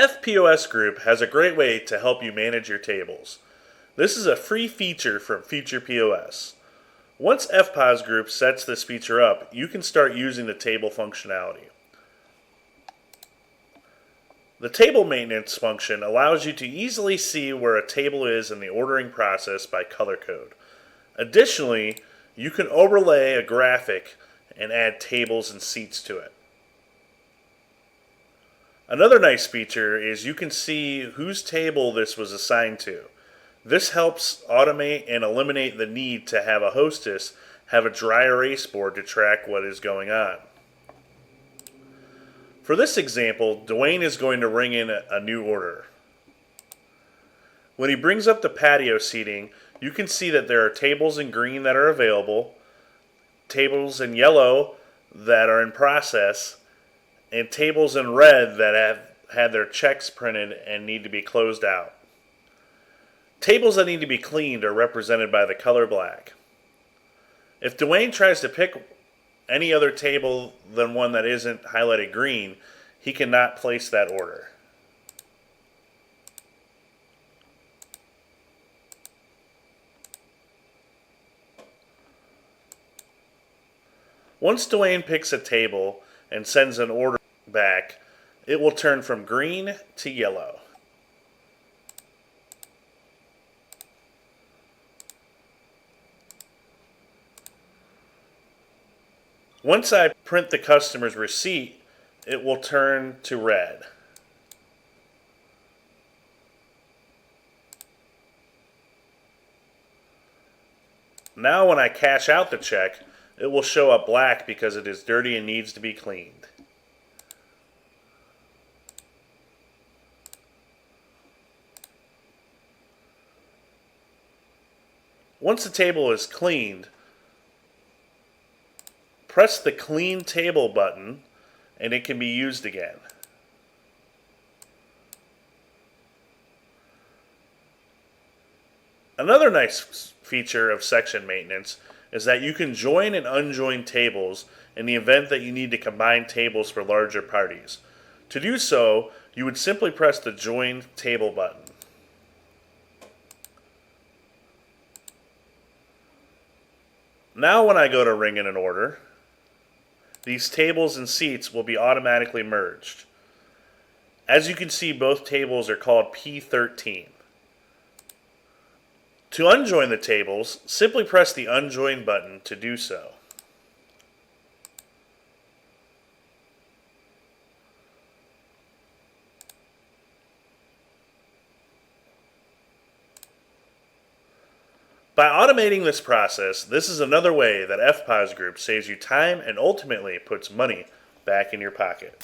FPOS Group has a great way to help you manage your tables. This is a free feature from Future POS. Once FPOS Group sets this feature up, you can start using the table functionality. The table maintenance function allows you to easily see where a table is in the ordering process by color code. Additionally, you can overlay a graphic and add tables and seats to it. Another nice feature is you can see whose table this was assigned to. This helps automate and eliminate the need to have a hostess have a dry erase board to track what is going on. For this example, Dwayne is going to ring in a new order. When he brings up the patio seating, you can see that there are tables in green that are available, tables in yellow that are in process, and tables in red that have had their checks printed and need to be closed out. Tables that need to be cleaned are represented by the color black. If Dwayne tries to pick any other table than one that isn't highlighted green, he cannot place that order. Once Dwayne picks a table and sends an order back, it will turn from green to yellow. Once I print the customer's receipt, it will turn to red. Now when I cash out the check, it will show up black because it is dirty and needs to be cleaned. Once the table is cleaned, press the Clean Table button and it can be used again. Another nice feature of section maintenance is that you can join and unjoin tables in the event that you need to combine tables for larger parties. To do so, you would simply press the Join Table button. Now when I go to ring in an order, these tables and seats will be automatically merged. As you can see, both tables are called P13. To unjoin the tables, simply press the Unjoin button to do so. By automating this process, this is another way that FPOS Group saves you time and ultimately puts money back in your pocket.